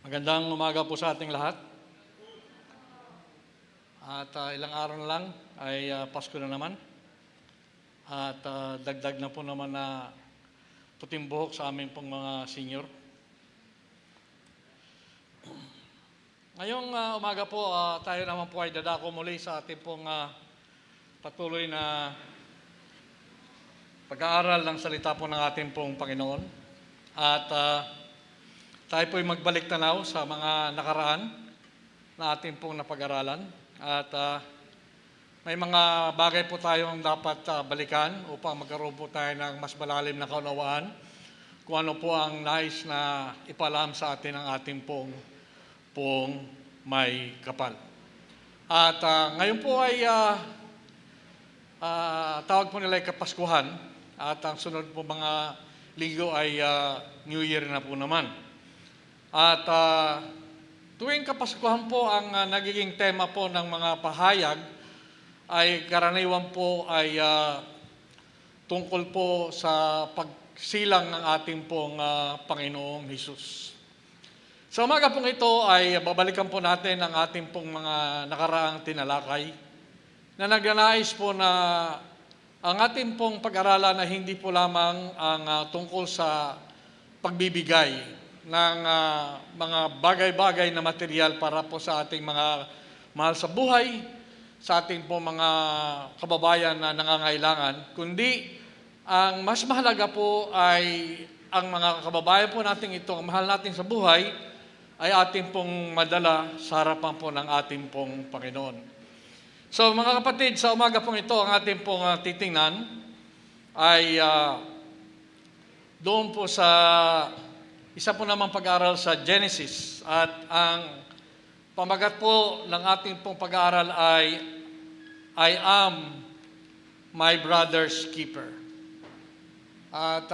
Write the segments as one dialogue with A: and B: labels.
A: Magandang umaga po sa ating lahat. At ilang araw na lang ay Pasko na naman. At dagdag na po naman na puting buhok sa aming pong mga senior. Ngayong umaga po, tayo naman po ay dadako muli sa ating pong patuloy na pag-aaral ng salita po ng ating pong Panginoon. At tayo po ay magbalik tanaw sa mga nakaraan na ating pong napag-aralan. At may mga bagay po tayong dapat balikan upang magkaroon po tayo ng mas malalim na kaunawaan kung ano po ang nais na ipaalam sa atin ng ating pong may kapal. At ngayon po ay tawag po nila ay Kapaskuhan at ang sunod po mga linggo ay New Year na po naman. At tuwing Kapaskuhan po ang nagiging tema po ng mga pahayag ay karaniwan po ay tungkol po sa pagsilang ng ating pong Panginoong Hesus. Sa umaga pong ito ay babalikan po natin ang ating pong mga nakaraang tinalakay na nagnanais po na ang ating pong pag-aralan na hindi po lamang ang tungkol sa pagbibigay ng mga bagay-bagay na material para po sa ating mga mahal sa buhay, sa ating po mga kababayan na nangangailangan, kundi ang mas mahalaga po ay ang mga kababayan po natin ito, ang mahal natin sa buhay, ay ating pong madala sa harapan po ng ating pong Panginoon. So mga kapatid, sa umaga pong ito, ang ating pong titingnan ay doon po sa isa po namang pag-aaral sa Genesis. At ang pamagat po ng ating pong pag-aaral ay I am my brother's keeper. At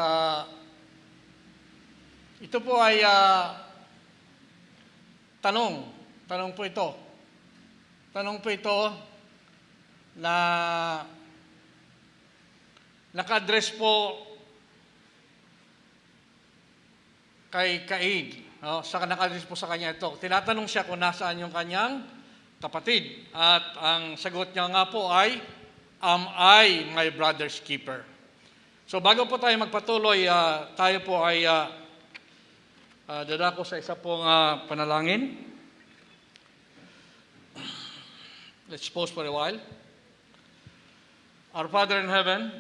A: ito po ay tanong po ito. Tanong po ito na naka-address po kay Cain. Sa naka-address po sa kanya ito. Tinatanong siya kung nasaan yung kanyang kapatid. At ang sagot niya nga po ay, am I my brother's keeper? So bago po tayo magpatuloy, tayo po ay dadako sa isa pong panalangin. Let's pause for a while. Our Father in heaven,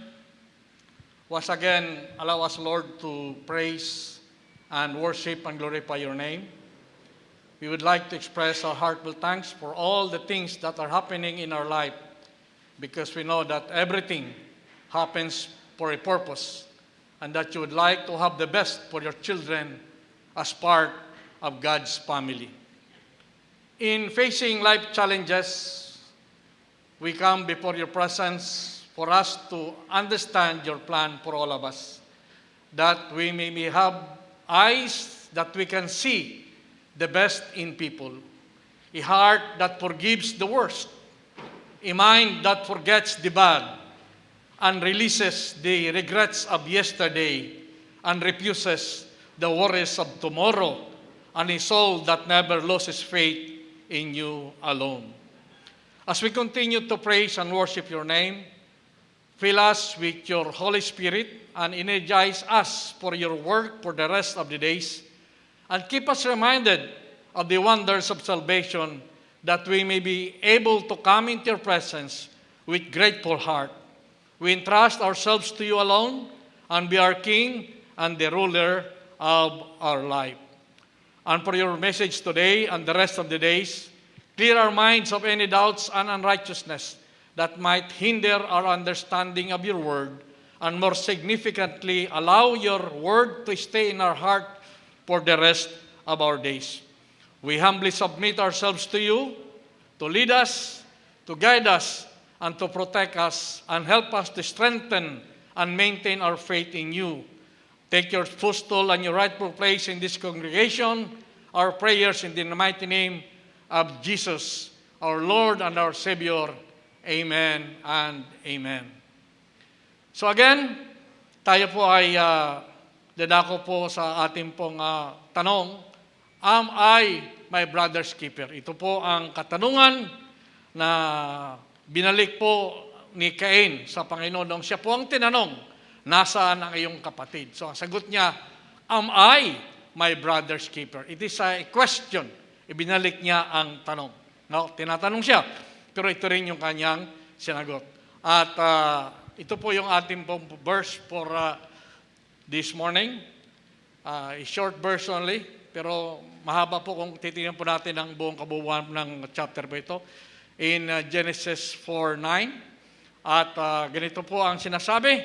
A: once again, allow us, Lord, to praise and worship and glorify your name. We would like to express our heartfelt thanks for all the things that are happening in our life, because we know that everything happens for a purpose, and that you would like to have the best for your children as part of God's family. In facing life challenges, we come before your presence for us to understand your plan for all of us, that we may have eyes that we can see the best in people, a heart that forgives the worst, a mind that forgets the bad and releases the regrets of yesterday and refuses the worries of tomorrow, and a soul that never loses faith in you alone. As we continue to praise and worship your name, fill us with your Holy Spirit and energize us for your work for the rest of the days, and keep us reminded of the wonders of salvation, that we may be able to come into your presence with grateful heart. We entrust ourselves to you alone, and be our King and the ruler of our life. And for your message today and the rest of the days, clear our minds of any doubts and unrighteousness that might hinder our understanding of your word, and more significantly, allow your word to stay in our heart for the rest of our days. We humbly submit ourselves to you to lead us, to guide us, and to protect us, and help us to strengthen and maintain our faith in you. Take your footstool and your rightful place in this congregation. Our prayers in the mighty name of Jesus, our Lord and our Savior. Amen and amen. So again, tayo po ay dadako po sa ating pong tanong, Am I my brother's keeper? Ito po ang katanungan na binalik po ni Cain sa Panginoon nung siya po ang tinanong, nasaan ang iyong kapatid? So ang sagot niya, am I my brother's keeper? It is a question. Ibinalik niya ang tanong. No, tinatanong siya, pero ito rin yung kanyang sinagot. At ito po yung ating verse for this morning. A short verse only, pero mahaba po kung titingnan po natin ang buong kabuuan ng chapter po ito. In Genesis 4:9. At ganito po ang sinasabi.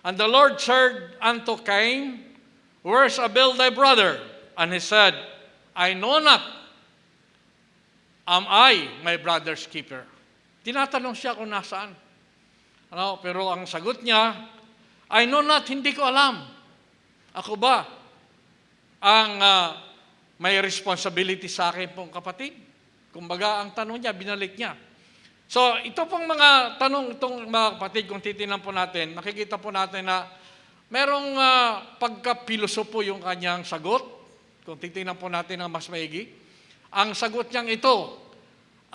A: And the Lord said unto Cain, where's Abel thy brother? And he said, I know not. Am I my brother's keeper? Tinatanong siya kung nasaan. Pero ang sagot niya, I know not, hindi ko alam. Ako ba ang may responsibility sa akin pong kapatid? Kumbaga, ang tanong niya, binalik niya. So, ito pong mga tanong, itong mga kapatid, kung titingnan po natin, nakikita po natin na merong pagka-pilosopo yung kanyang sagot. Kung titingnan po natin ang mas maigi. Ang sagot niyang ito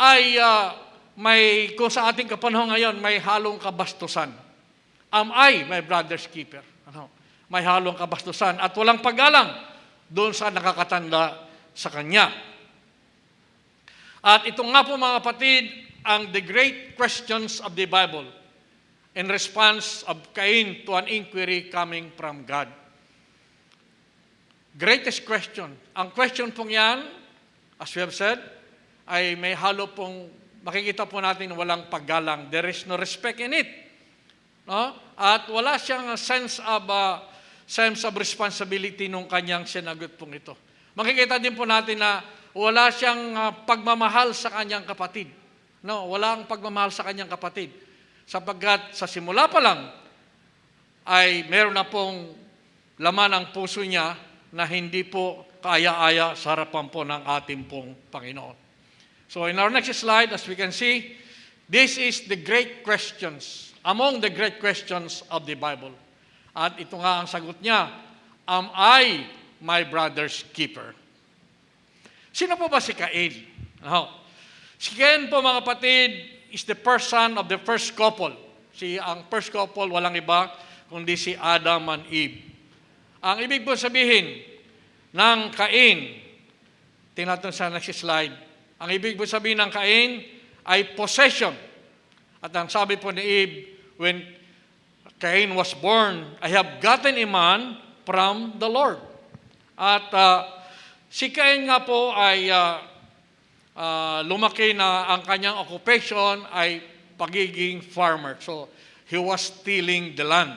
A: ay kung sa ating kapanahon ngayon, may halong kabastusan. Am I my brother's keeper? May halong kabastusan at walang paggalang doon sa nakakatanda sa kanya. At ito nga po mga kapatid, ang the great questions of the Bible in response of Cain to an inquiry coming from God. Greatest question. Ang question pong yan, as we have said, ay may halo pong, makikita po natin walang paggalang. There is no respect in it. No? At wala siyang sense of responsibility nung kanyang sinagot pong ito. Makikita din po natin na wala siyang pagmamahal sa kanyang kapatid. No, walang pagmamahal sa kanyang kapatid. Sapagkat sa simula pa lang ay meron na pong laman ang puso niya na hindi po kaaya-aya sa harapan po ng ating pong Panginoon. So in our next slide, as we can see, this is the great questions, among the great questions of the Bible. At ito nga ang sagot niya, am I my brother's keeper? Sino po ba si Cain? Si Cain po mga kapatid is the first son of the first couple. Ang first couple walang iba kundi si Adam and Eve. Ang ibig po sabihin ng Cain, tingnan natin sa next slide, ang ibig po sabihin ng Cain ay possession. At ang sabi po ni Eve, when Cain was born, I have gotten a man from the Lord. At si Cain nga po ay lumaki na ang kanyang occupation ay pagiging farmer. So, he was tilling the land.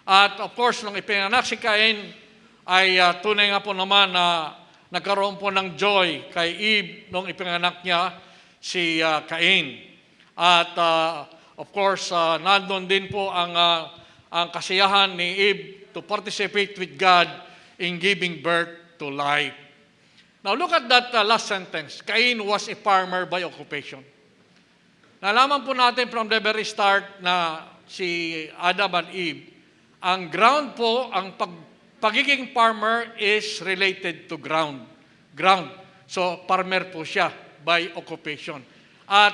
A: At of course, nung ipinanganak si Cain, ay tunay nga po naman na nagkaroon po ng joy kay Eve nung ipinanganak niya si Cain. At of course, nandun din po ang kasiyahan ni Eve to participate with God in giving birth to life. Now look at that last sentence. Cain was a farmer by occupation. Nalaman po natin from the very start na si Adam and Eve, ang ground po, ang pagiging farmer is related to ground. Ground. So farmer po siya by occupation. At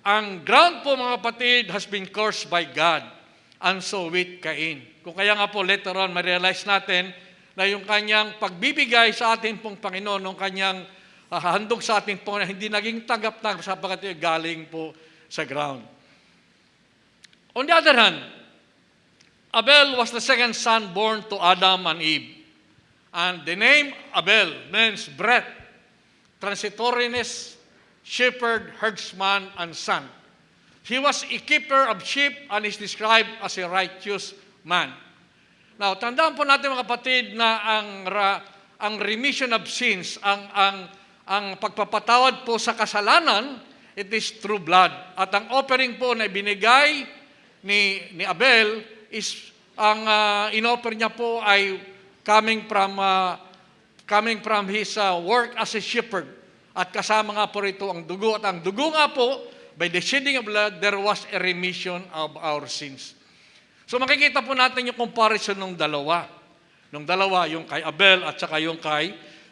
A: ang ground po mga kapatid has been cursed by God, and so with Cain. Kung kaya nga po later on, ma-realize natin na yung kanyang pagbibigay sa ating pong Panginoon, yung kanyang handog sa ating pong hindi naging tanggap-tanggap sapagkat galing po sa ground. On the other hand, Abel was the second son born to Adam and Eve. And the name Abel means breath, transitoriness, shepherd, herdsman, and son. He was a keeper of sheep and is described as a righteous man. Now, tandaan po natin mga kapatid na ang remission of sins, ang pagpapatawad po sa kasalanan, it is through blood. At ang offering po na binigay ni Abel is ang inoffer niya po ay coming from his work as a shepherd. At kasama nga po rito ang dugo. At ang dugo nga po, by the shedding of blood, there was a remission of our sins. So makikita po natin yung comparison ng dalawa. Yung kay Abel at saka yung kay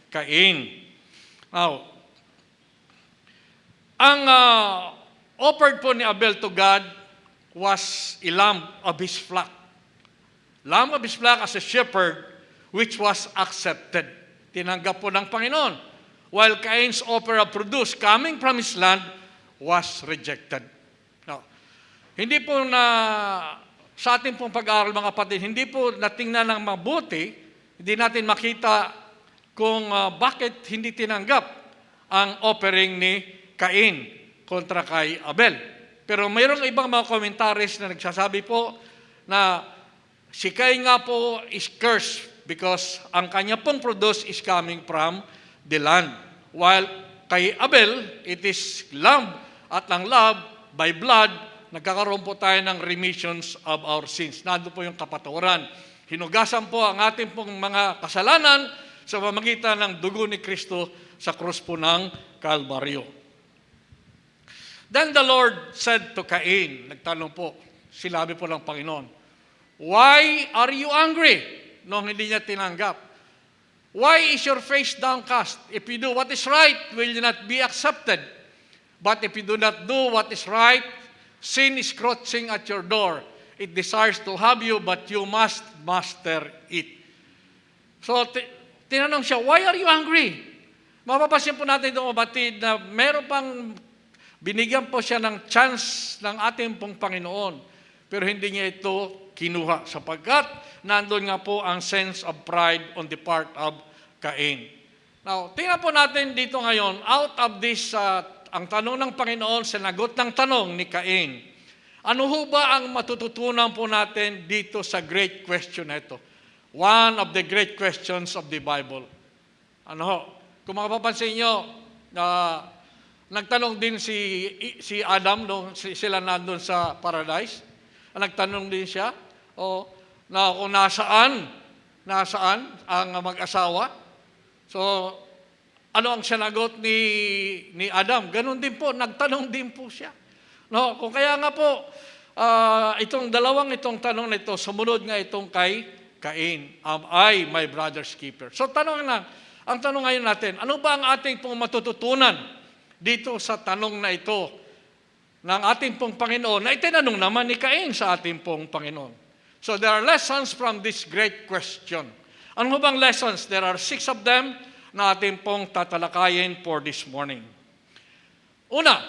A: Cain. Now, ang offered po ni Abel to God was a lamb of his flock. Lamb of his flock as a shepherd, which was accepted. Tinanggap po ng Panginoon. While Cain's offer of produce coming from his land was rejected. Now, hindi po sa ating pong pag-aaral mga kapatid, hindi po natingnan ng mabuti, hindi natin makita kung bakit hindi tinanggap ang offering ni Cain kontra kay Abel. Pero mayroong ibang mga commentaries na nagsasabi po na si Cain nga po is cursed because ang kanya pong produce is coming from the land. While kay Abel, it is lamb at ang lamb by blood, nagkakaroon po tayo ng remissions of our sins. Nandun po yung kapatawaran. Hinugasan po ang ating pong mga kasalanan sa pamamagitan ng dugo ni Kristo sa krus po ng Kalbaryo. Then the Lord said to Cain, nagtanong po, sinabi po ng Panginoon, "Why are you angry?" Nung hindi niya tinanggap. "Why is your face downcast? If you do what is right, will you not be accepted? But if you do not do what is right, sin is crouching at your door. It desires to have you, but you must master it." So, tinanong siya, "Why are you angry?" Mapapansin po natin itong kapatid na meron pang binigyan po siya ng chance ng ating pong Panginoon. Pero hindi niya ito kinuha sapagkat nandun nga po ang sense of pride on the part of Cain. Now, tingnan po natin dito ngayon, out of this, ang tanong ng Panginoon, sinagot ng tanong ni Cain. Ano ho ba ang matututunan po natin dito sa great question na ito? One of the great questions of the Bible. Ano ho? Kung makapapansin nyo, nagtanong din si Adam nung sila nandun sa paradise. Nagtanong din siya na kung nasaan ang mag-asawa. So, ano ang sinagot ni Adam? Ganon din po, nagtanong din po siya. No, kung kaya nga po, itong tanong na ito, sumunod nga itong kay Cain, "Am I my brother's keeper?" So, ang tanong ngayon natin, ano ba ang ating pong matututunan dito sa tanong na ito ng ating pong Panginoon na itinanong naman ni Cain sa ating pong Panginoon? So there are lessons from this great question. Ano bang lessons? There are 6 of them na ating pong tatalakayin for this morning. Una,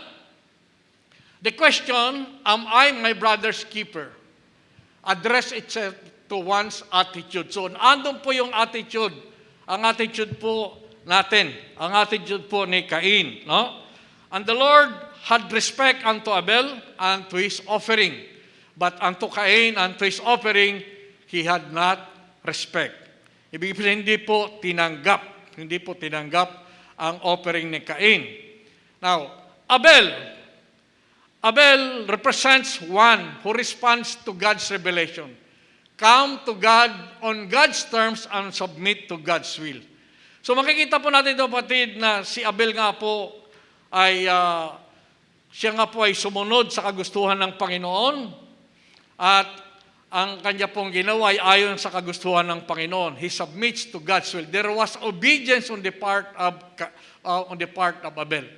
A: the question, "Am I my brother's keeper?" address itself to one's attitude. So andun po yung attitude. Ang attitude po natin, ang attitude po ni Cain. No? And the Lord had respect unto Abel and to his offering. But unto Cain and to his offering, he had not respect. Ibig sabihin, hindi po tinanggap ang offering ni Cain. Now, Abel represents one who responds to God's revelation. Come to God on God's terms and submit to God's will. So makikita po natin ito, kapatid, na si Abel nga po ay siya nga po ay sumunod sa kagustuhan ng Panginoon at ang kanya pong ginawa ay ayon sa kagustuhan ng Panginoon. He submits to God's will. There was obedience on the part of Abel.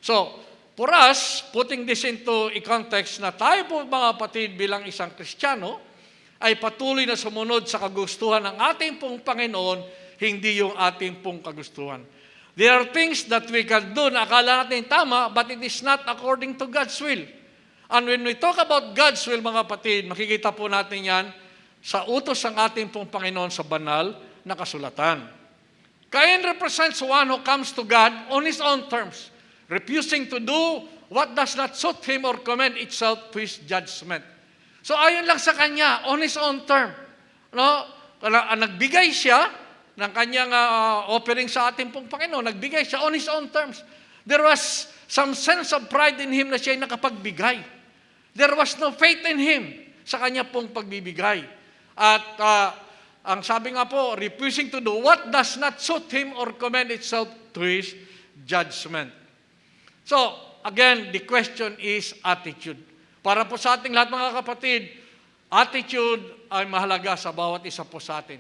A: So, for us, putting this into a context na tayo po mga kapatid bilang isang Kristiyano, ay patuloy na sumunod sa kagustuhan ng ating pong Panginoon, hindi yung ating pong kagustuhan. There are things that we can do na akala natin tama, but it is not according to God's will. And when we talk about God's will, mga kapatid, makikita po natin yan sa utos ng ating pong Panginoon sa banal na kasulatan. Cain represents one who comes to God on his own terms, refusing to do what does not suit him or commend itself to his judgment. So ayon lang sa kanya, on his own term. No? Nagbigay siya ng kanyang offering sa ating pong Panginoon. Nagbigay siya on his own terms. There was some sense of pride in him na siya ay nakapagbigay. There was no faith in him sa kanya pong pagbibigay. At ang sabi nga po, refusing to do what does not suit him or commend itself to his judgment. So, again, the question is attitude. Para po sa ating lahat mga kapatid, attitude ay mahalaga sa bawat isa po sa atin.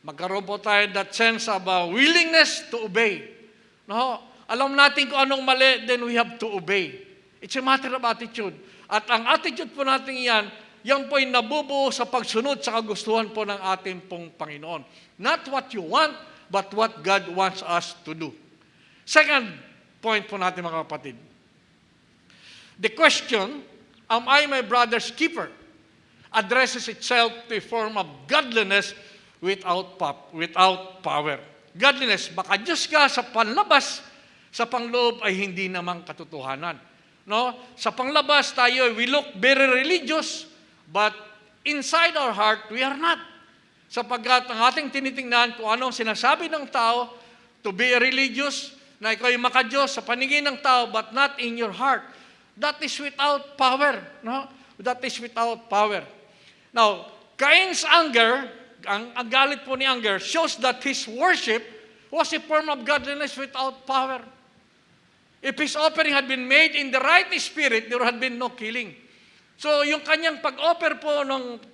A: Magkaroon po tayo that sense of willingness to obey. No? Alam natin kung anong mali, then we have to obey. It's a matter of attitude. At ang attitude po natin yan po ay nabubuo sa pagsunod sa kagustuhan po ng ating pong Panginoon. Not what you want, but what God wants us to do. Second point po natin mga kapatid. The question, am I my brother's keeper, addresses itself to a form of godliness without power. Godliness, baka Diyos ka sa panlabas, sa pangloob ay hindi namang katotohanan. No? Sa panglabas tayo, we look very religious, but inside our heart, we are not. Sapagkat ang ating tinitingnan kung anong sinasabi ng tao to be religious, na ikaw ay makadiyos sa paningin ng tao, but not in your heart. That is without power. No? That is without power. Now, Cain's anger, ang galit po ni anger, shows that his worship was a form of godliness without power. If his offering had been made in the right spirit, there had been no killing. So, yung kanyang pag-offer po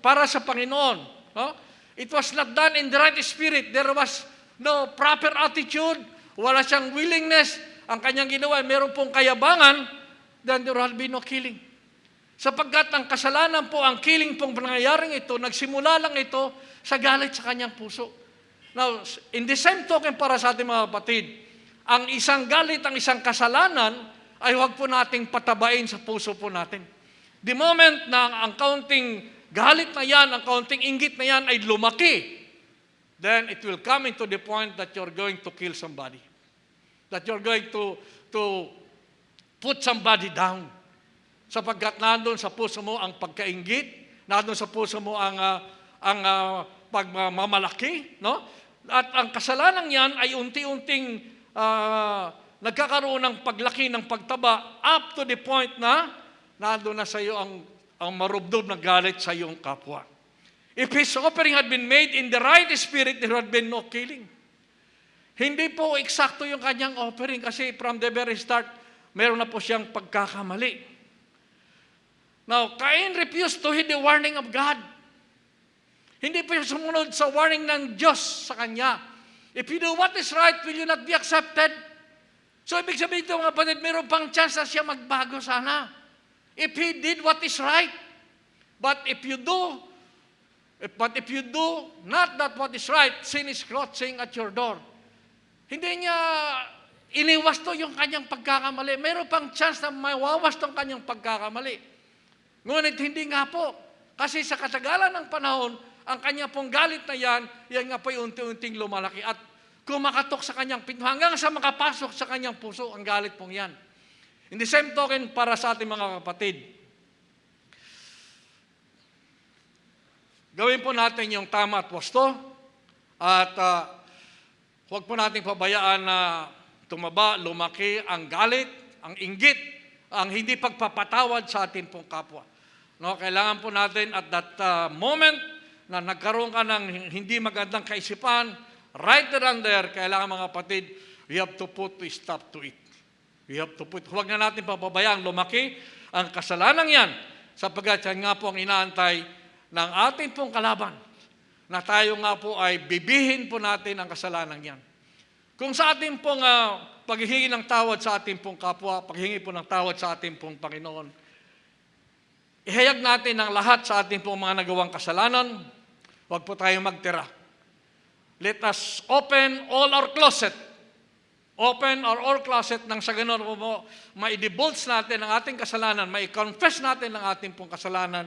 A: para sa Panginoon, no? It was not done in the right spirit. There was no proper attitude. Wala siyang willingness. Ang kanyang ginawa, meron pong kayabangan, then there had been no killing. Sapagkat ang kasalanan po, ang killing pong pangyayaring ito, nagsimula lang ito sa galit sa kanyang puso. Now, in the same token para sa ating mga kapatid, ang isang galit, ang isang kasalanan, ay huwag po nating patabain sa puso po natin. The moment na ang kaunting galit na yan, ang kaunting inggit na yan ay lumaki, then it will come into the point that you're going to kill somebody. That you're going to put somebody down. Sapagkat nandun sa puso mo ang pagkainggit, nandun sa puso mo ang pagmamalaki, no? At ang kasalanan yan ay unti-unting nagkakaroon ng paglaki, ng pagtaba, up to the point na nandun na sa iyo ang marubdob na galit sa iyong kapwa. If his offering had been made in the right spirit, there had been no killing. Hindi po eksakto yung kanyang offering kasi from the very start, meron na po siyang pagkakamali. Now, Cain refused to heed the warning of God. Hindi po siya sumunod sa warning ng Diyos sa kanya. If you do what is right, will you not be accepted? So, ibig sabihin ito mga kapatid, meron pang chance na siya magbago sana. If he did what is right. But if you do not that what is right, sin is crouching at your door. Hindi niya iniwas to yung kanyang pagkakamali. Meron pang chance na mawawas tong kanyang pagkakamali. Ngunit hindi nga po. Kasi sa katagalan ng panahon, ang kanya pong galit na yan nga po yung unti-unting lumalaki at kumakatok sa kanyang pinto hanggang sa makapasok sa kanyang puso ang galit pong yan. In the same token, para sa ating mga kapatid, gawin po natin yung tama at wasto at huwag po natin pabayaan na tumaba, lumaki ang galit, ang inggit, ang hindi pagpapatawad sa ating pong kapwa. No, kailangan po natin at that moment na nagkaroon ka ng hindi magandang kaisipan, right around there, kailangan mga kapatid, we have to put a stop to it. We have to put, huwag na natin papabayaan lumaki ang kasalanan yan, sapagkat yan nga po ang inaantay ng ating pong kalaban, na tayo nga po ay bibihin po natin ang kasalanan yan. Kung sa ating pong paghihingi ng tawad sa ating pong kapwa, paghihingi po ng tawad sa ating pong Panginoon, ihayag natin ang lahat sa ating pong mga nagawang kasalanan, huwag po tayong magtira. Let us open all our closet. Open our closet nang sa ganun po ma-divulge natin ang ating kasalanan, ma-confess natin ang ating pong kasalanan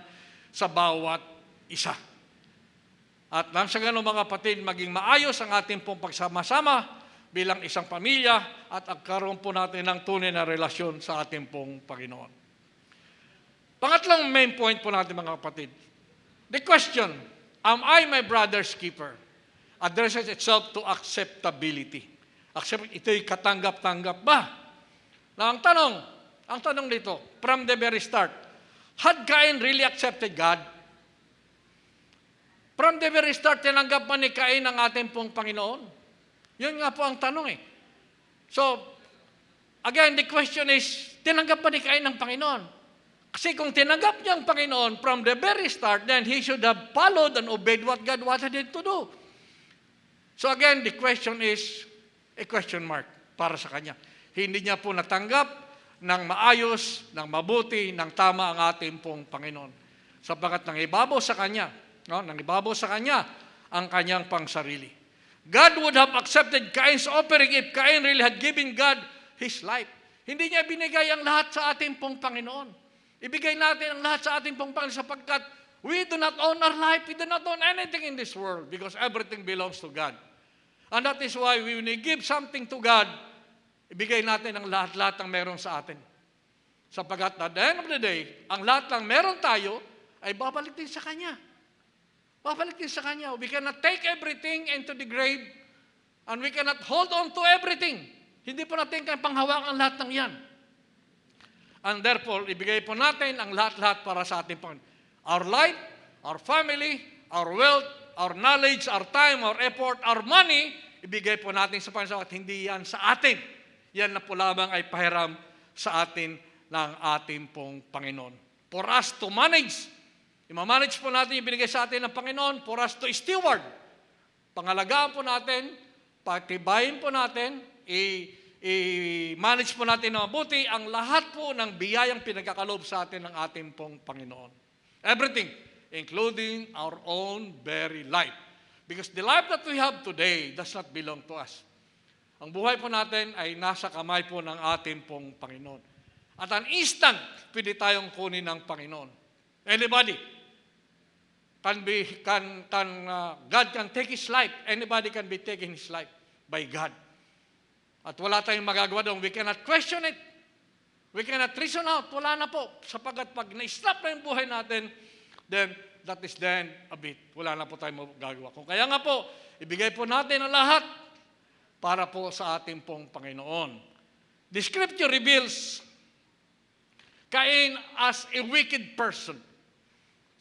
A: sa bawat isa. At nang sa ganun mga kapatid, maging maayos ang ating pong pagsama-sama bilang isang pamilya at agkaroon po natin ng tunay na relasyon sa ating pong Panginoon. Pangatlong main point po natin mga kapatid. The question, am I my brother's keeper? Addresses itself to acceptability. Ito'y katanggap-tanggap ba? Na ang tanong dito, from the very start, had Cain really accepted God? From the very start, tinanggap ba ni Cain ang ating pong Panginoon? Yun nga po ang tanong eh. So, again, the question is, tinanggap ba ni Cain ang Panginoon? Kasi kung tinanggap niya ang Panginoon from the very start, then he should have followed and obeyed what God wanted him to do. So again, the question is a question mark para sa kanya. Hindi niya po natanggap ng maayos, ng mabuti, ng tama ang ating pong Panginoon. Sapagkat nangibabaw sa kanya, nangibabaw sa kanya ang kanyang pangsarili. God would have accepted Cain's offering if Cain really had given God his life. Hindi niya binigay ang lahat sa ating pong Panginoon. Ibigay natin ang lahat sa ating pong Panginoon sapagkat we do not own our life, we do not own anything in this world because everything belongs to God. And that is why when we give something to God, ibigay natin ang lahat-lahat ng meron sa atin. Sapagkat at the end of the day, ang lahat ng meron tayo ay babalik din sa Kanya. Babalik din sa Kanya. We cannot take everything into the grave and we cannot hold on to everything. Hindi po natin kaya panghawakan lahat ng yan. And therefore, ibigay po natin ang lahat-lahat para sa ating Panginoon. Our life, our family, our wealth, our knowledge, our time, our effort, our money, ibigay po natin sa Panginoon at hindi yan sa atin. Yan na po lamang ay pahiram sa atin ng ating pong Panginoon. For us to manage, i-manage po natin yung binigay sa atin ng Panginoon, for us to steward. Pangalagaan po natin, patibayin po natin, i-manage po natin na mabuti ang lahat po ng biyayang pinagkakaloob sa atin ng ating pong Panginoon. Everything, including our own very life. Because the life that we have today does not belong to us. Ang buhay po natin ay nasa kamay po ng ating pong Panginoon. At an instant, pwede tayong kunin ng Panginoon. Anybody God can take his life. Anybody can be taken his life by God. At wala tayong magagawa doon. We cannot question it. We cannot reason out. Wala na po. Sapagat pag na-stop na yung buhay natin, then that is the end of it. Wala na po tayong magagawa. Kung kaya nga po, ibigay po natin ang lahat para po sa ating pong Panginoon. The scripture reveals Cain as a wicked person.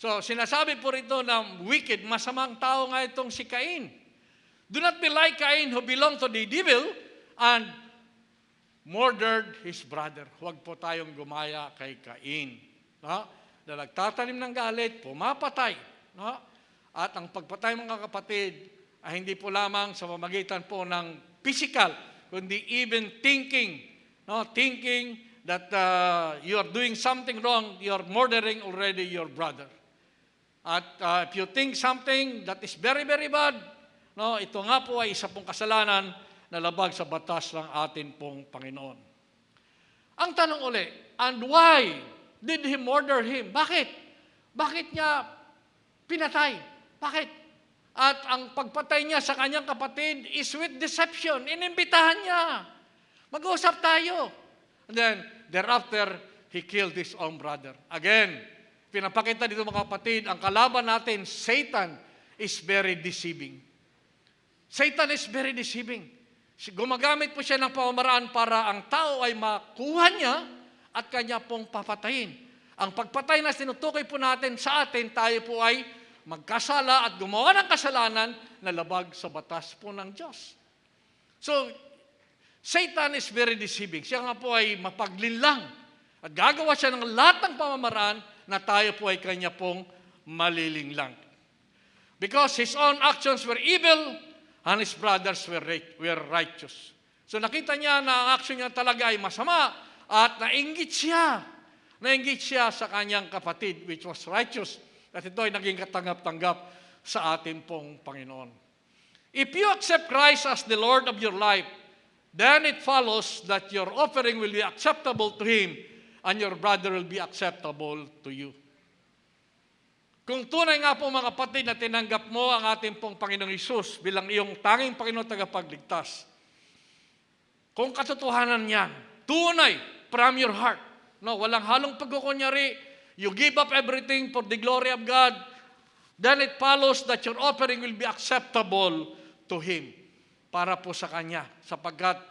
A: So, sinasabi po rito na wicked, masamang tao nga itong si Cain. Do not be like Cain who belonged to the devil and murdered his brother. Huwag po tayong gumaya kay Cain. Na nagtatanim ng galit, pumapatay. At ang pagpatay mga kapatid ay hindi po lamang sa pamamagitan po ng physical, kundi even thinking. Thinking that you are doing something wrong, you are murdering already your brother. At if you think something that is very, very bad, ito nga po ay isa pong kasalanan na labag sa batas ng atin pong Panginoon. Ang tanong uli, and why did he murder him? Bakit? Bakit niya pinatay? Bakit? At ang pagpatay niya sa kanyang kapatid is with deception. Inimbitahan niya. Mag-usap tayo. And then, thereafter, he killed his own brother. Again, pinapakita dito mga kapatid, ang kalaban natin, Satan, is very deceiving. Satan is very deceiving. Gumagamit po siya ng pamamaraan para ang tao ay makuha niya at kanya pong papatayin. Ang pagpatay na sinutukoy po natin sa atin, tayo po ay magkasala at gumawa ng kasalanan na labag sa batas po ng Diyos. So, Satan is very deceiving. Siya nga po ay mapaglinlang at gagawa siya ng lahat ng pamamaraan na tayo po ay kanya pong malilinglang. Because his own actions were evil and his brothers were righteous. So nakita niya na ang action niya talaga ay masama at nainggit siya. Nainggit siya sa kanyang kapatid which was righteous. At ito ay naging katanggap-tanggap sa ating pong Panginoon. If you accept Christ as the Lord of your life, then it follows that your offering will be acceptable to Him and your brother will be acceptable to you. Kung tunay nga po mga kapatid na tinanggap mo ang ating pong Panginoong Hesus bilang iyong tanging Panginoon tagapagligtas, kung katotohanan niyan, tunay from your heart, walang halong pagkukunyari, you give up everything for the glory of God, then it follows that your offering will be acceptable to Him para po sa Kanya. Sapagkat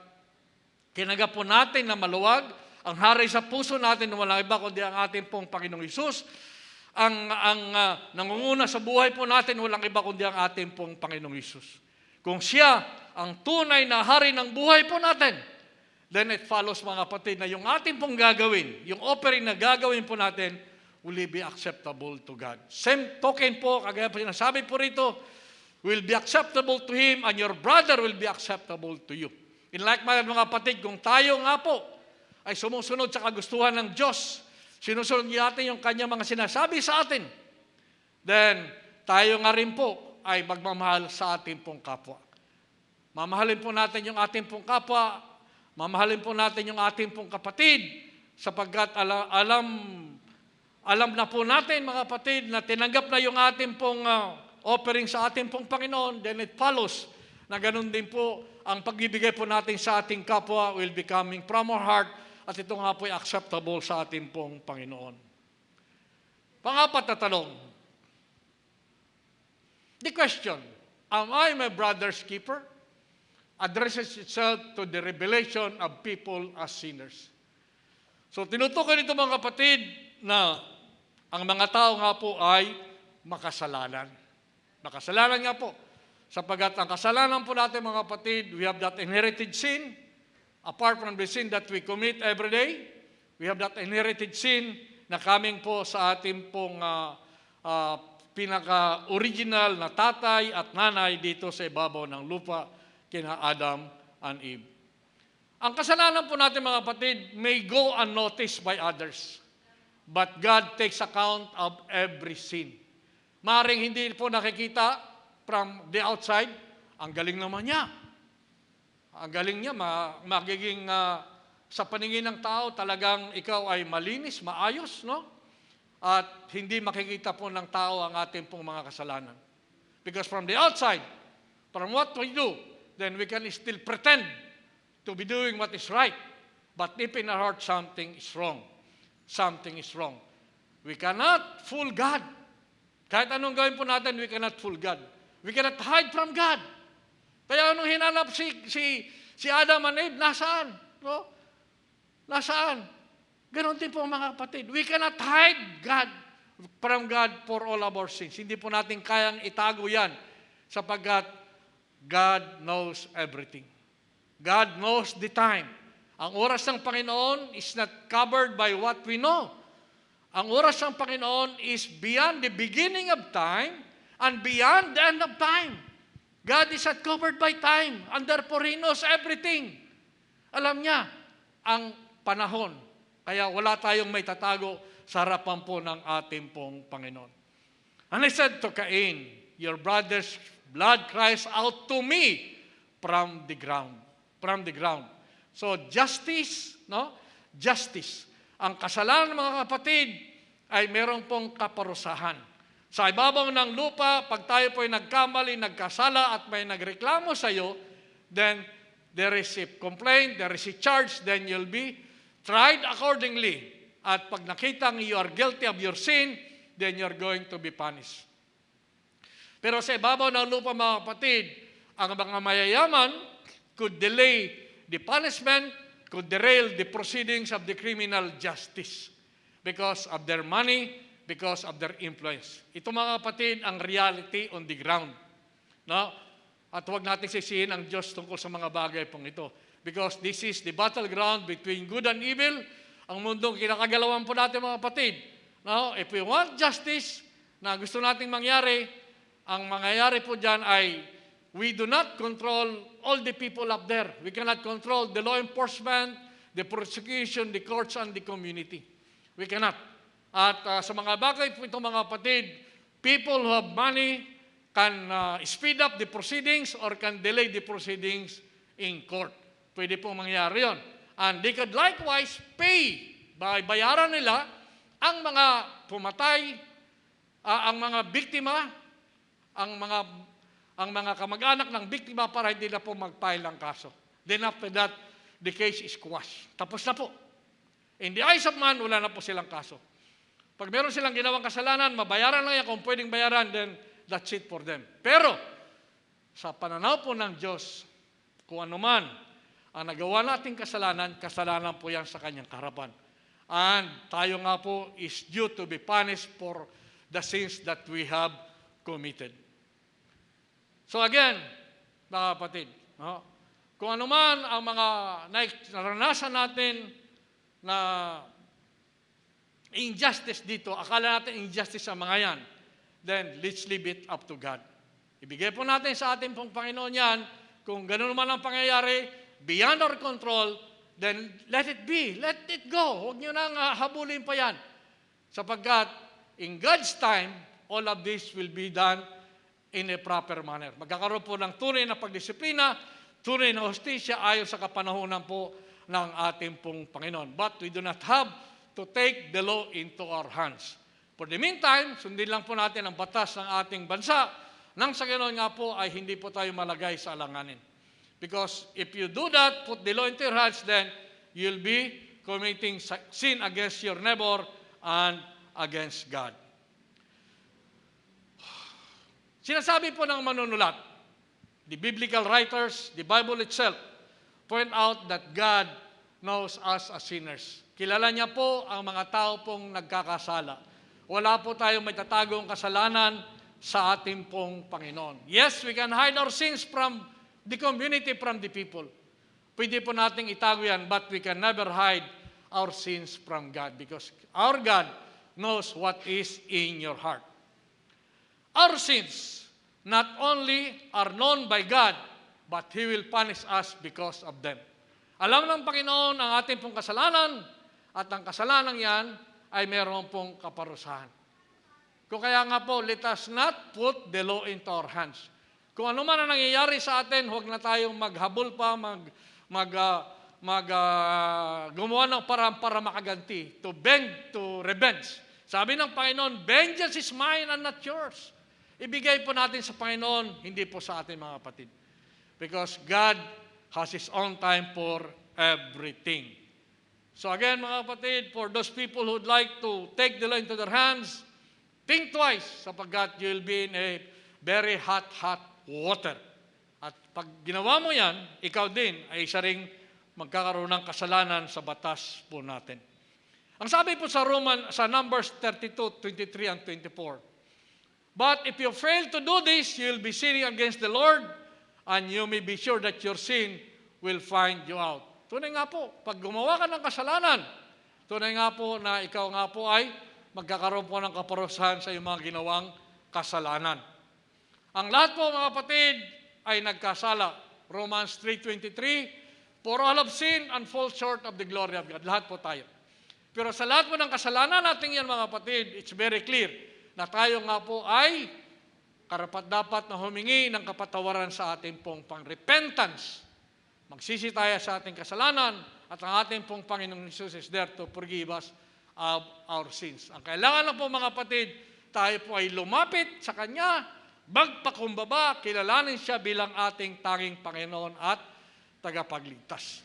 A: tinanggap po natin na maluwag, ang hari sa puso natin na walang iba kundi ang ating pong Panginoong Hesus, ang nangunguna sa buhay po natin, walang iba kundi ang ating pong Panginoong Hesus. Kung siya ang tunay na hari ng buhay po natin, then it follows mga kapatid na yung ating pong gagawin, yung offering na gagawin po natin, will be acceptable to God. Same token po, kagaya po sinasabi po rito, will be acceptable to Him and your brother will be acceptable to you. In like manner, mga kapatid, kung tayo nga po ay sumusunod sa kagustuhan ng Diyos, sinusunod natin yung Kanyang mga sinasabi sa atin, then tayo nga rin po ay magmamahal sa ating pong kapwa. Mamahalin po natin yung ating pong kapwa, mamahalin po natin yung ating pong kapatid, sapagkat alam na po natin, mga kapatid, na tinanggap na yung ating pong offering sa ating pong Panginoon, then it follows na ganun din po ang pagbibigay po natin sa ating kapwa will be coming from our heart, at ito nga po ay acceptable sa ating pong Panginoon. Pangapat na tanong. The question, am I my brother's keeper? Addresses itself to the revelation of people as sinners. So tinutukoy nito, mga kapatid, na ang mga tao nga po ay makasalanan. Makasalanan nga po. Sapagat ang kasalanan po natin, mga kapatid, we have that inherited sin. Apart from the sin that we commit every day, we have that inherited sin na coming po sa ating pong pinaka-original na tatay at nanay dito sa ibabaw ng lupa, kina Adam and Eve. Ang kasalanan po natin, mga kapatid, may go unnoticed by others. But God takes account of every sin. Maring hindi po nakikita from the outside, ang galing naman niya. Ang galing niya, magiging sa paningin ng tao, talagang ikaw ay malinis, maayos, no? At hindi makikita po ng tao ang ating pong mga kasalanan. Because from the outside, from what we do, then we can still pretend to be doing what is right. But deep in our heart, something is wrong. Something is wrong. We cannot fool God. Kahit anong gawin po natin, we cannot fool God. We cannot hide from God. Kaya anong hinanap si Adam and Eve, nasaan? No? Nasaan? Ganon din po, mga kapatid. We cannot hide God from God for all of our sins. Hindi po natin kayang itago yan sapagkat God knows everything. God knows the time. Ang oras ng Panginoon is not covered by what we know. Ang oras ng Panginoon is beyond the beginning of time and beyond the end of time. God is not covered by time, and therefore He knows everything. Alam niya ang panahon, kaya wala tayong may tatago sa harapan po ng ating pong Panginoon. And I said to Cain, your brother's blood cries out to me from the ground. From the ground. So justice, no? Justice. Ang kasalanan, mga kapatid, ay meron pong kaparusahan. Sa ibabaw ng lupa, pag tayo po ay nagkamali, nagkasala, at may nagreklamo sa iyo, then there is a complaint, there is a charge, then you'll be tried accordingly. At pag nakitang you are guilty of your sin, then you're going to be punished. Pero sa ibabaw ng lupa, mga kapatid, ang mga mayayaman could delay the punishment, could derail the proceedings of the criminal justice because of their money, because of their influence. Ito, mga kapatid, ang reality on the ground. No? At huwag natin sisihin ang Diyos tungkol sa mga bagay pong ito. Because this is the battleground between good and evil. Ang mundong kinakagalawan po natin, mga kapatid. No? If we want justice na gusto nating mangyari, ang mangyayari po dyan ay we do not control all the people up there. We cannot control the law enforcement, the prosecution, the courts, and the community. We cannot. At sa mga bagay po ito, mga kapatid, people who have money can speed up the proceedings or can delay the proceedings in court. Pwede pong mangyari yun. And they could likewise pay, bayaran nila ang mga pumatay, ang mga biktima, ang mga kamag-anak ng biktima para hindi na po mag-file ng kaso. Then after that, the case is quashed. Tapos na po. In the eyes of man, wala na po silang kaso. Pag meron silang ginawang kasalanan, mabayaran lang yan. Kung pwedeng bayaran, then that's it for them. Pero, sa pananaw po ng Diyos, kung ano man ang nagawa nating kasalanan, kasalanan po yan sa kanyang harapan. And tayo nga po is due to be punished for the sins that we have committed. So again, mga kapatid, no? Kung ano man ang mga naranasan natin na injustice dito, akala natin injustice sa mga yan, then let's leave it up to God. Ibigay po natin sa ating pong Panginoon yan. Kung gano'n man ang pangyayari, beyond our control, then let it be. Let it go. Huwag nyo nang habulin pa yan. Sapagkat in God's time, all of this will be done in a proper manner. Magkakaroon po ng tunay na pagdisiplina, tunay na hustisya ayon sa kapanahunan po ng ating pong Panginoon. But we do not have to take the law into our hands. For the meantime, sundin lang po natin ang batas ng ating bansa nang sa ganoon nga po ay hindi po tayo malagay sa alanganin. Because if you do that, put the law into your hands, then you'll be committing sin against your neighbor and against God. Sinasabi po ng manunulat, the biblical writers, the Bible itself, point out that God knows us as sinners. Kilala niya po ang mga tao pong nagkakasala. Wala po tayong may tatagong kasalanan sa ating pong Panginoon. Yes, we can hide our sins from the community, from the people. Pwede po nating itago yan, but we can never hide our sins from God because our God knows what is in your heart. Our sins not only are known by God, but He will punish us because of them. Alam ng Panginoon ang ating pong kasalanan at ang kasalanan yan ay meron pong kaparusahan. Kung kaya nga po, let us not put the law into our hands. Kung ano man ang nangyayari sa atin, huwag na tayong maghabol pa, gumawa ng parang para makaganti, to revenge. Sabi ng Panginoon, vengeance is mine and not yours. Ibigay po natin sa Panginoon, hindi po sa ating mga kapatid. Because God has His own time for everything. So again, mga kapatid, for those people who would like to take the law into their hands, think twice sapagkat you'll be in a very hot water. At pag ginawa mo yan, ikaw din ay isa ring magkakaroon ng kasalanan sa batas po natin. Ang sabi po sa Numbers 32, 23 and 24, but if you fail to do this, you'll be sinning against the Lord, and you may be sure that your sin will find you out. Tunay nga po, pag gumawa ka ng kasalanan, tunay nga po na ikaw nga po ay magkakaroon po ng kaparusahan sa iyong mga ginawang kasalanan. Ang lahat po mga kapatid ay nagkasala. Romans 3:23, for all have sinned and fall short of the glory of God. Lahat po tayo. Pero sa lahat po ng kasalanan natin yan mga kapatid, it's very clear na tayo nga po ay karapat-dapat na humingi ng kapatawaran sa ating pong repentance. Magsisi tayo sa ating kasalanan at ang ating pong Panginoong Jesus is there to forgive us of our sins. Ang kailangan lang po mga kapatid, tayo po ay lumapit sa Kanya, magpakumbaba, kilalanin siya bilang ating tanging Panginoon at tagapagligtas.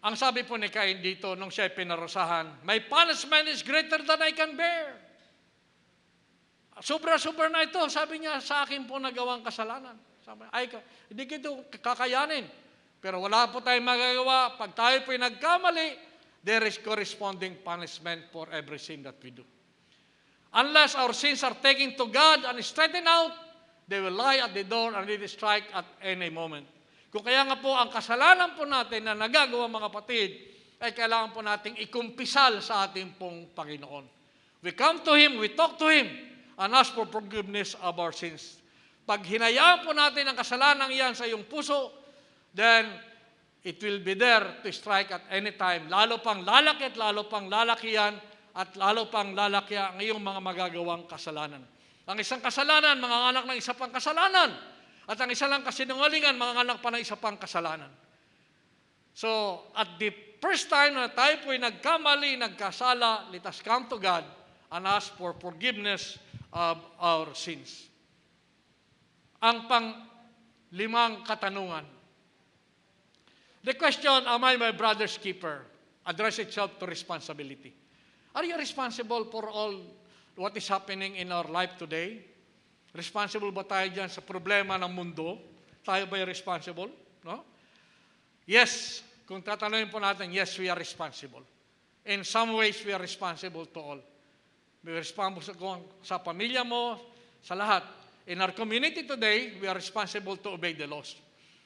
A: Ang sabi po ni Cain dito nung siya pinarusahan, my punishment is greater than I can bear. Sobra-sobra na ito, sabi niya, sa akin po nagawang kasalanan. Sabi, hindi ko kakayanin. Pero wala po tayong magagawa. Pag tayo po'y nagkamali, there is corresponding punishment for every sin that we do. Unless our sins are taken to God and straightened out, they will lie at the door and they will strike at any moment. Kung kaya nga po, ang kasalanan po natin na nagagawa mga kapatid, ay kailangan po nating ikumpisal sa ating pong Panginoon. We come to Him, we talk to Him, and ask for forgiveness of our sins. Pag hinayaan po natin ang kasalanan yan sa iyong puso, then it will be there to strike at any time. Lalo pang lalaki at lalo pang lalaki yan at lalo pang lalaki ang iyong mga magagawang kasalanan. Ang isang kasalanan, mga anak ng isa pang kasalanan. At ang isa lang kasinungalingan, mga anak pa ng isa pang kasalanan. So, at the first time na tayo po'y nagkamali, nagkasala, let us come to God and ask for forgiveness of our sins. Ang pang-limang katanungan. The question, am I my brother's keeper? Address itself to responsibility. Are you responsible for all what is happening in our life today? Responsible ba tayo dyan sa problema ng mundo? Tayo ba yung responsible? No? Yes. Kung tatanungin po natin, yes, we are responsible. In some ways, we are responsible to all. We are responsible sa pamilya mo, sa lahat. In our community today, we are responsible to obey the laws.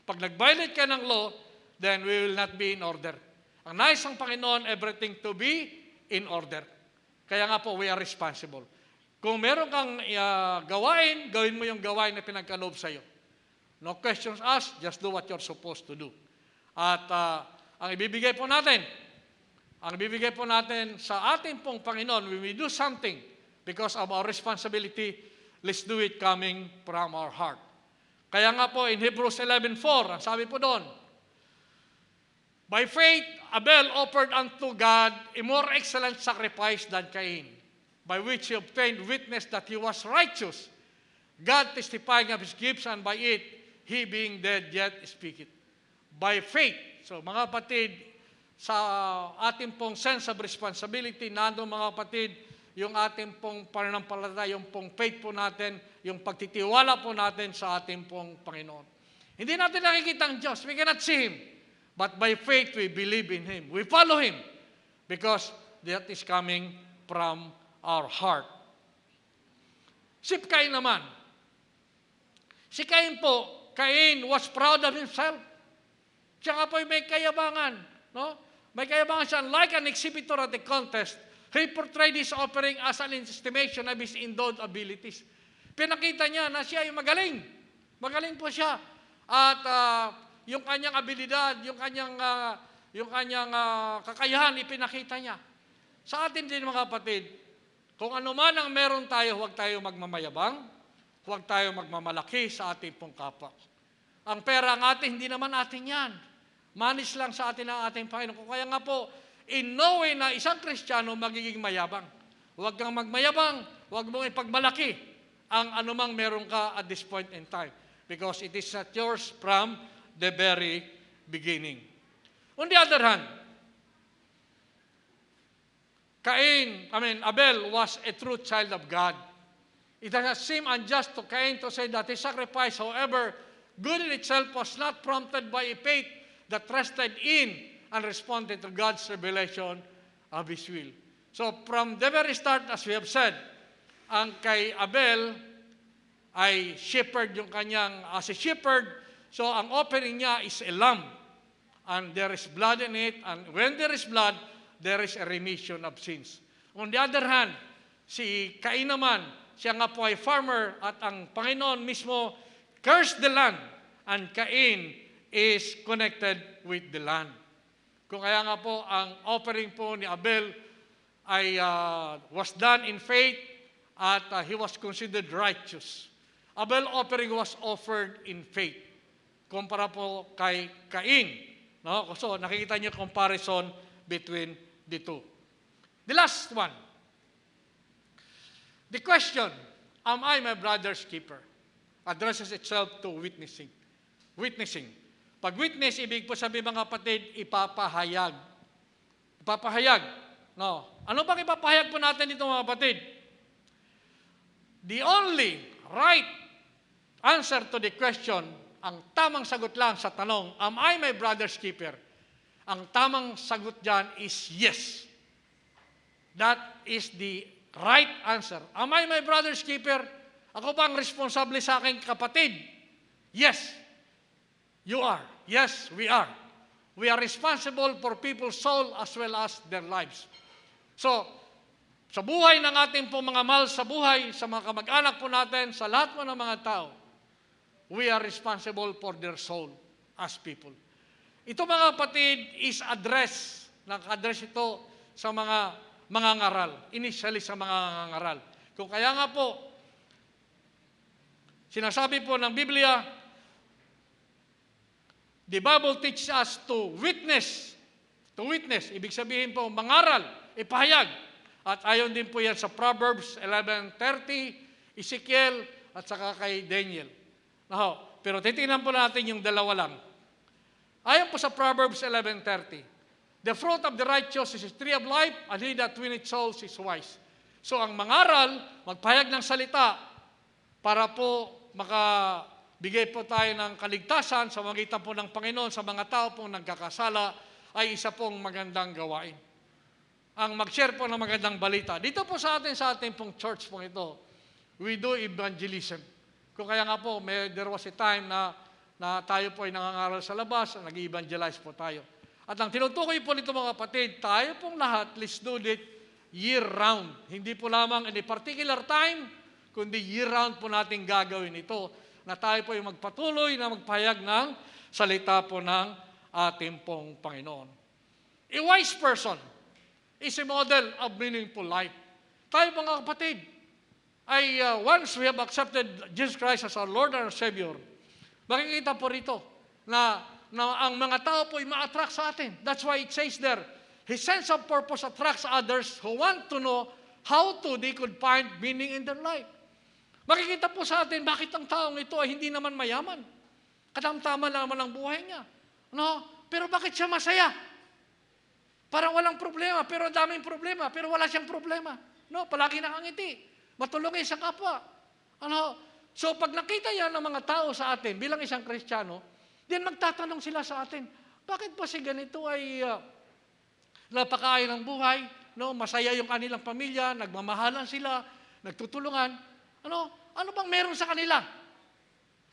A: Pag nag-violate ka ng law, then we will not be in order. Ang nais ng Panginoon, everything to be in order. Kaya nga po, we are responsible. Kung meron kang gawain, gawin mo yung gawain na pinagkaloob sa iyo. No questions asked, just do what you're supposed to do. At ang ibibigay po natin sa ating pong Panginoon, when we do something because of our responsibility, let's do it coming from our heart. Kaya nga po, in Hebrews 11:4, ang sabi po doon, by faith, Abel offered unto God a more excellent sacrifice than Cain, by which he obtained witness that he was righteous, God testifying of his gifts, and by it, he being dead yet speaketh. By faith. So mga kapatid, sa ating pong sense of responsibility, nandun mga kapatid, yung ating pong pananampalataya, yung pong faith po natin, yung pagtitiwala po natin sa ating pong Panginoon. Hindi natin nakikita ang Diyos. We cannot see Him. But by faith, we believe in Him. We follow Him. Because that is coming from our heart. Si Cain naman. Si Cain po, Cain was proud of himself. Siya nga po may kayabangan. No? May kayabangan siya. Like an exhibitor at the contest, he portrayed his offering as an estimation of his endowed abilities. Pinakita niya na siya ay magaling. Magaling po siya. At yung kanyang abilidad, yung kanyang kakayahan, ipinakita niya. Sa atin din mga kapatid, kung ano man ang meron tayo, huwag tayo magmamayabang, huwag tayo magmamalaki sa ating pong kapwa. Ang pera ang atin, hindi naman atin yan. Manis lang sa atin ang ating Panginoon. Kaya nga po, in no way na isang Kristiyano magiging mayabang. Huwag kang magmayabang, huwag mong ipagmalaki ang anumang meron ka at this point in time. Because it is not yours from the very beginning. On the other hand, Abel was a true child of God. It has seemed unjust to Cain to say that his sacrifice, however good in itself, was not prompted by a faith that trusted in and responded to God's revelation of His will. So from the very start, as we have said, ang kay Abel ay shepherd yung kanyang, as a shepherd, so ang offering niya is a lamb. And there is blood in it, and when there is blood, there is a remission of sins. On the other hand, si Cain naman, siya nga po ay farmer at ang Panginoon mismo cursed the land, and Cain is connected with the land. Kung kaya nga po, ang offering po ni Abel ay was done in faith at he was considered righteous. Abel offering was offered in faith. Kumpara po kay Cain. No? So nakikita niyo comparison between the two. The last one. The question, am I my brother's keeper? Addresses itself to witnessing. Witnessing. Pag witness, ibig po sabihin mga kapatid, ipapahayag. Ipapahayag. No. Ano bang ipapahayag po natin dito mga kapatid? The only right answer to the question, ang tamang sagot lang sa tanong, am I my brother's keeper? Ang tamang sagot dyan is yes. That is the right answer. Am I my brother's keeper? Ako ba ang responsable sa aking kapatid? Yes. You are. Yes, we are. We are responsible for people's soul as well as their lives. So, sa buhay ng ating po mga mahal sa buhay, sa mga kamag-anak po natin, sa lahat po ng mga tao, we are responsible for their soul as people. Ito mga kapatid is address. Naka-address ito sa mga ngaral. Initially sa mga ngaral. Kung kaya nga po, sinasabi po ng Biblia, the Bible teaches us to witness. To witness. Ibig sabihin po, mangaral, ipahayag. At ayon din po yan sa Proverbs 11:30, Ezekiel, at saka kay Daniel. Pero titingnan po natin yung dalawa lang. Ayon po sa Proverbs 11:30, the fruit of the righteous is a tree of life, and he that winneth souls is wise. So ang mangaral, magpahayag ng salita, para po bigay po tayo ng kaligtasan sa magitan po ng Panginoon sa mga tao pong nagkakasala ay isa pong magandang gawain. Ang mag-share po ng magandang balita. Dito po sa ating pong church pong ito, we do evangelism. Kung kaya nga po, there was a time na tayo po ay nangangaral sa labas, nag-evangelize po tayo. At ang tinutukoy po nito mga kapatid, tayo pong lahat, let's do it year-round. Hindi po lamang in a particular time, kundi year-round po natin gagawin ito, na tayo po yung magpatuloy na magpahayag ng salita po ng ating pong Panginoon. A wise person is a model of meaningful life. Tayo mga kapatid, ay once we have accepted Jesus Christ as our Lord and our Savior, makikita po rito na ang mga tao po ay ma-attract sa atin. That's why it says there, His sense of purpose attracts others who want to know how they could find meaning in their life. Makikita po sa atin, bakit ang taong ito ay hindi naman mayaman? Katamtaman naman ang buhay niya. No? Pero bakit siya masaya? Parang walang problema, pero daming problema, pero wala siyang problema. No? Palagi nakangiti. Matulungin sa kapwa. So pag nakita yan ng mga tao sa atin bilang isang Kristiyano, then magtatanong sila sa atin, bakit ba si ganito ay napakain ng buhay, no? Masaya yung kanilang pamilya, nagmamahalan sila, nagtutulungan. Ano bang meron sa kanila?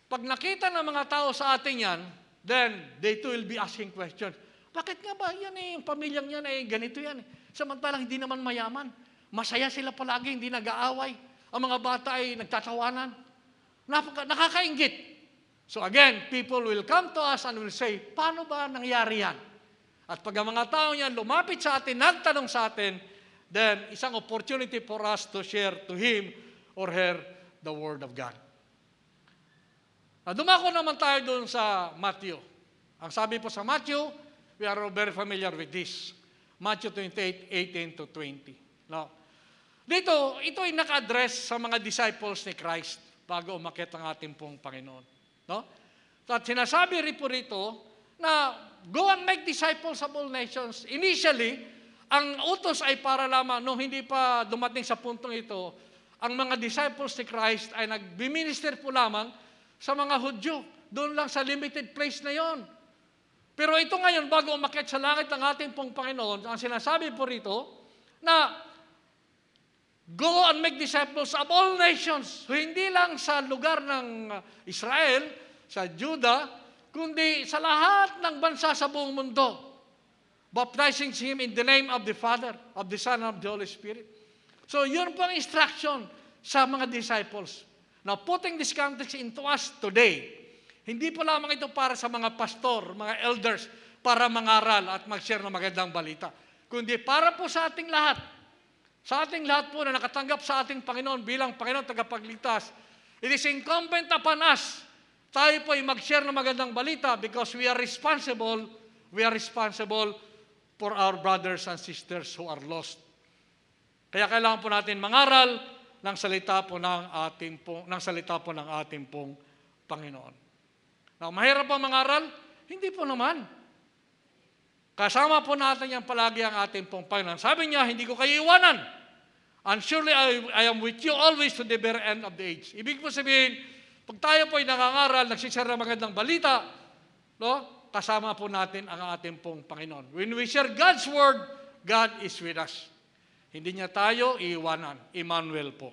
A: Pag nakita ng mga tao sa atin yan, then they too will be asking questions. Bakit nga ba yan yung pamilyang yan ganito yan? Samantalang hindi naman mayaman. Masaya sila palagi, hindi nag-aaway. Ang mga bata ay nagtatawanan. Nakakaingit. So again, people will come to us and will say, paano ba nangyari yan? At pag ang mga tao yan lumapit sa atin, nagtanong sa atin, then isang opportunity for us to share to him or her the Word of God. Dumako naman tayo doon sa Matthew. Ang sabi po sa Matthew, we are very familiar with this. Matthew 28, 18 to 20. Now, dito, ito ay naka-address sa mga disciples ni Christ bago umakyat ang ating pong Panginoon. No? At sinasabi rin po rito na go and make disciples of all nations. Initially, ang utos ay para lamang, nung hindi pa dumating sa puntong ito, ang mga disciples ni Christ ay nag-minister po lamang sa mga Hudyo. Doon lang sa limited place na yon. Pero ito ngayon, bago umakyat sa langit ng ating pong Panginoon, ang sinasabi po rito na go and make disciples of all nations. Hindi lang sa lugar ng Israel, sa Juda, kundi sa lahat ng bansa sa buong mundo. Baptizing him in the name of the Father, of the Son, and of the Holy Spirit. So yun po ang instruction sa mga disciples. Now, putting this context into us today, hindi po lamang ito para sa mga pastor, mga elders, para mangaral at mag-share ng magandang balita. Kundi para po sa ating lahat. Sa ating lahat po na nakatanggap sa ating Panginoon bilang Panginoon tagapagligtas, it is incumbent upon us. Tayo po ay mag-share ng magandang balita because we are responsible for our brothers and sisters who are lost. Kaya kailangan po natin mangaral ng salita po ng ating pong Panginoon. Now, mahirap pa mangaral? Hindi po naman. Kasama po natin yan palagi ang ating pong Panginoon. Sabi niya, hindi ko kayo iwanan. And surely I am with you always to the very end of the age. Ibig po sabihin, pag tayo po ay nangangaral, nagsishare ng magandang balita, no? Kasama po natin ang ating pong Panginoon. When we share God's Word, God is with us. Hindi niya tayo iiwanan. Emmanuel po.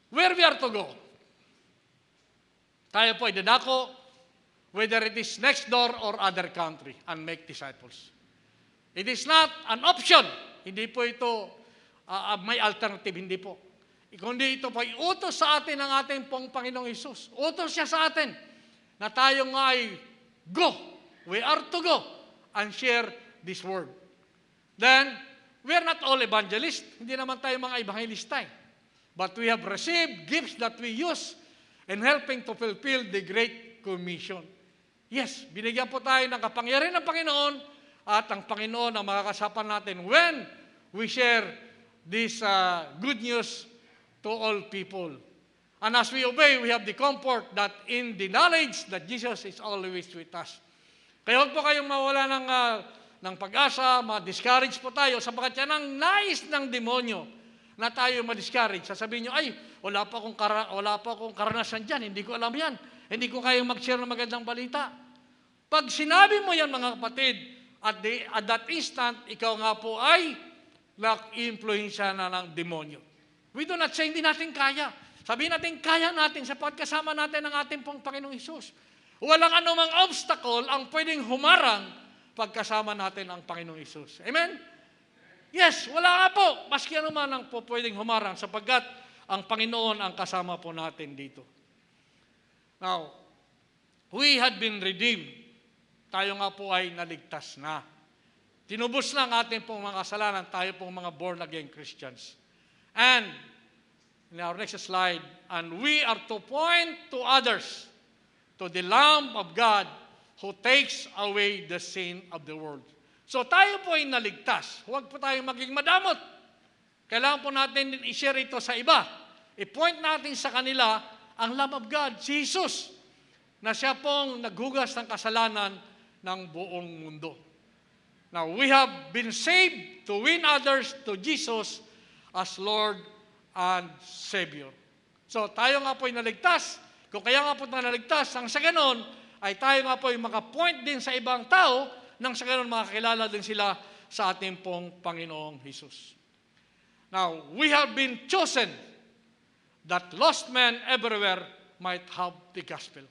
A: Where we are to go? Tayo po ay dadako, whether it is next door or other country, and make disciples. It is not an option. Hindi po ito may alternative, hindi po. Kundi ito po ay utos sa atin ng ating pong Panginoong Hesus. Utos siya sa atin na tayo nga ay go. We are to go and share this word. Then, we are not all evangelists. Hindi naman tayo mga evangelista. But we have received gifts that we use in helping to fulfill the Great Commission. Yes, binigyan po tayo ng kapangyarihan ng Panginoon at ang Panginoon ang makakasapan natin when we share this good news to all people. And as we obey, we have the comfort that in the knowledge that Jesus is always with us. Kaya huwag po kayong mawala ng pag-asa, ma-discourage po tayo, sapagkat yan ang nais ng demonyo na tayo ma-discourage. Sasabihin nyo, ay, wala pa akong karanasan dyan, hindi ko alam yan. Hindi ko kayang mag-share ng magandang balita. Pag sinabi mo yan, mga kapatid, at that instant, ikaw nga po ay na-influensya na ng demonyo. We do not say hindi natin kaya. Sabihin natin, kaya natin sapagkat kasama natin ang ating pong Panginoong Hesus. Walang anumang obstacle ang pwedeng humarang pagkasama natin ang Panginoong Hesus. Amen? Yes, wala nga po. Maski anuman ang po pwedeng humarang sapagkat ang Panginoon ang kasama po natin dito. Now, we had been redeemed. Tayo nga po ay naligtas na. Tinubos na ang ating pong mga kasalanan, tayo pong mga born-again Christians. And, in our next slide, and we are to point to others, to the Lamb of God, who takes away the sin of the world. So tayo po ay naligtas. Huwag po tayong maging madamot. Kailangan po natin i-share ito sa iba. I-point natin sa kanila ang Lamb of God, si Jesus, na siya pong naghugas ng kasalanan ng buong mundo. Now, we have been saved to win others to Jesus as Lord and Savior. So, tayo nga po ay naligtas. Kung kaya nga po tayo naligtas, ang sa ganon, ay tayo nga po ay makapoint din sa ibang tao nang sa ganon makakilala din sila sa ating pong Panginoong Jesus. Now, we have been chosen that lost men everywhere might have the gospel.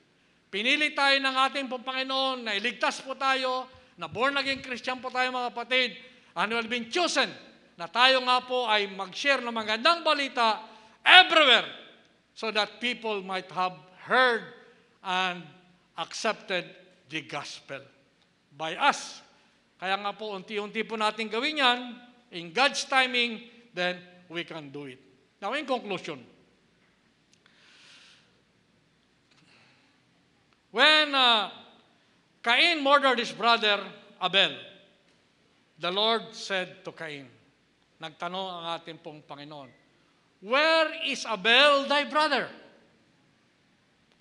A: Pinili tayo ng ating pong Panginoon na iligtas po tayo, na born-again Christian po tayo mga kapatid, and we have been chosen na tayo nga po ay mag-share ng magandang balita everywhere so that people might have heard and accepted the gospel by us. Kaya nga po, unti-unti po natin gawin yan, in God's timing, then we can do it. Now, in conclusion, when Cain murdered his brother Abel, the Lord said to Cain, nagtanong ang ating pong Panginoon, "Where is Abel, thy brother?"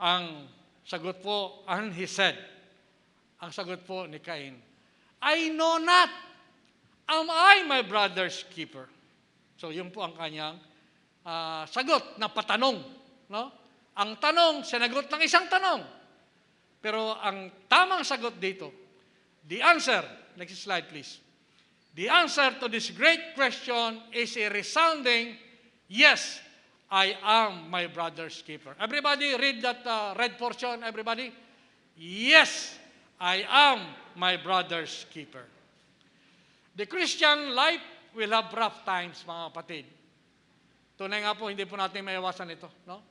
A: Ang sagot po, and he said, ang sagot po ni Cain, "I know not. Am I my brother's keeper?" So, yun po ang kanyang sagot na patanong. No? Ang tanong, sinagot ng isang tanong. Pero ang tamang sagot dito, the answer, next slide please. The answer to this great question is a resounding, yes, I am my brother's keeper. Everybody read that red portion, everybody? Yes, I am my brother's keeper. The Christian life will have rough times, mga kapatid. Tunay nga po, hindi po natin maiwasan ito. No?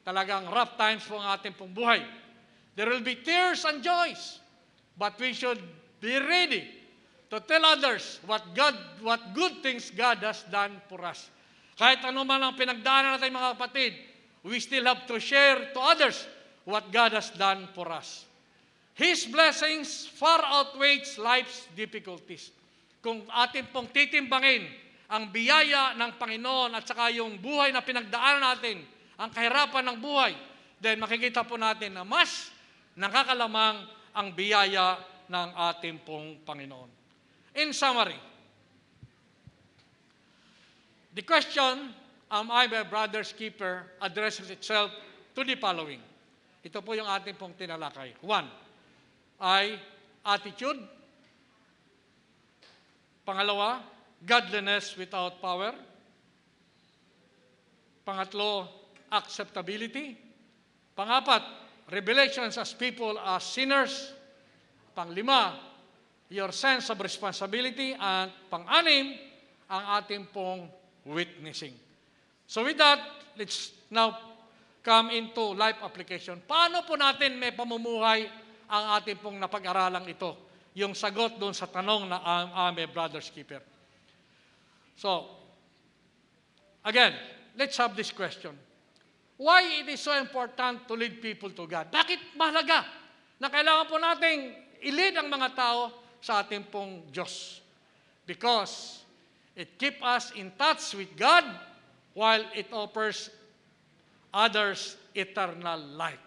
A: Talagang rough times po ang ating pong buhay. There will be tears and joys, but we should be ready to tell others what good things God has done for us. Kahit ano man ang pinagdaanan natin mga kapatid, we still have to share to others what God has done for us. His blessings far outweighs life's difficulties. Kung atin pong titimbangin ang biyaya ng Panginoon at saka yung buhay na pinagdaanan natin, ang kahirapan ng buhay, then makikita po natin na mas nakakalamang ang biyaya ng ating pong Panginoon. In summary, the question, am I my brother's keeper, addresses itself to the following. Ito po yung ating pong tinalakay. 1, ay attitude. Pangalawa, godliness without power. Pangatlo, acceptability. Pangapat, revelations as people as sinners. Panglima, your sense of responsibility. And pang-anim, ang ating pong witnessing. So with that, let's now come into life application. Paano po natin may pamumuhay ang ating pong napag-aralang ito? Yung sagot doon sa tanong na I'm a brother's keeper. So, again, let's have this question. Why it is so important to lead people to God? Bakit mahalaga na kailangan po nating i-lead ang mga tao sa ating pong Diyos? Because it keeps us in touch with God while it offers others eternal life.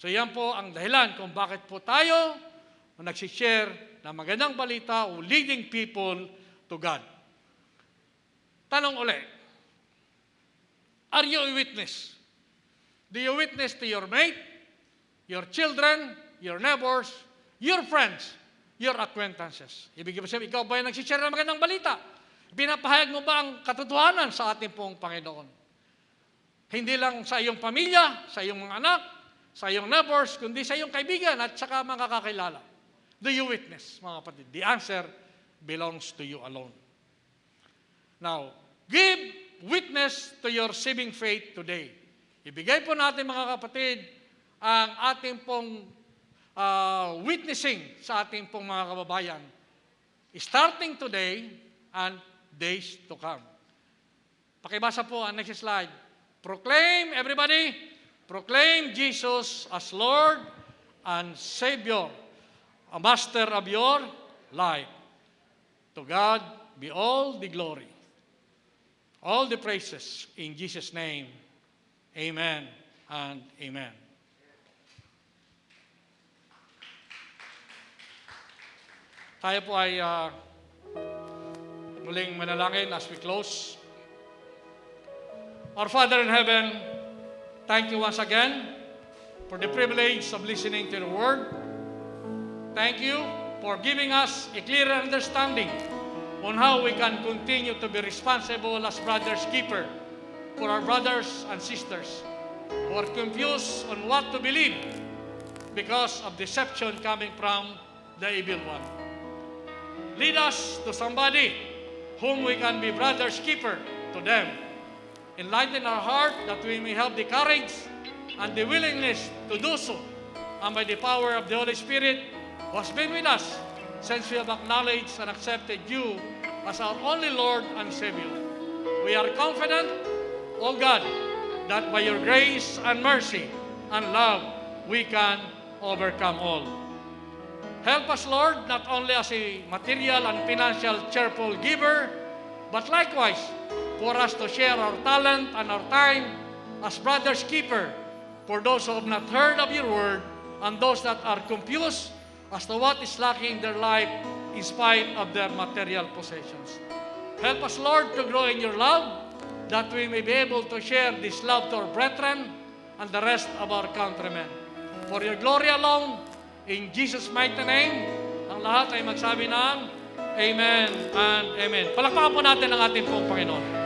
A: So yan po ang dahilan kung bakit po tayo nagsishare ng magandang balita o leading people to God. Tanong ulit, are you a witness? Do you witness to your mate, your children, your neighbors, your friends, your acquaintances? Ibig sabihin, ikaw ba yung nagsishare ng magandang balita? Pinapahayag mo ba ang katotohanan sa ating pong Panginoon? Hindi lang sa iyong pamilya, sa iyong mga anak, sa iyong neighbors, kundi sa iyong kaibigan at saka mga kakilala. Do you witness, mga kapatid? The answer belongs to you alone. Now, give witness to your saving faith today. Ibigay po natin mga kapatid ang ating pong witnessing sa ating pong mga kababayan. Starting today and days to come. Pakibasa po ang next slide. Proclaim, everybody, proclaim Jesus as Lord and Savior, a master of your life. To God be all the glory, all the praises in Jesus' name. Amen and amen. Tayo po ay muling manalangin as we close. Our Father in heaven, thank you once again for the privilege of listening to the Word. Thank you for giving us a clearer understanding on how we can continue to be responsible as brothers' keeper for our brothers and sisters who are confused on what to believe because of deception coming from the evil one. Lead us to somebody whom we can be brother's keeper to them. Enlighten our heart that we may have the courage and the willingness to do so. And by the power of the Holy Spirit who has been with us since we have acknowledged and accepted you as our only Lord and Savior. We are confident, O God, that by your grace and mercy and love, we can overcome all. Help us, Lord, not only as a material and financial cheerful giver, but likewise for us to share our talent and our time as brother's keeper for those who have not heard of your word and those that are confused as to what is lacking in their life in spite of their material possessions. Help us, Lord, to grow in your love, that we may be able to share this love to our brethren and the rest of our countrymen. For your glory alone, in Jesus' mighty name, ang lahat ay magsabi ng Amen and Amen. Palakpakan po natin ang ating pong Panginoon.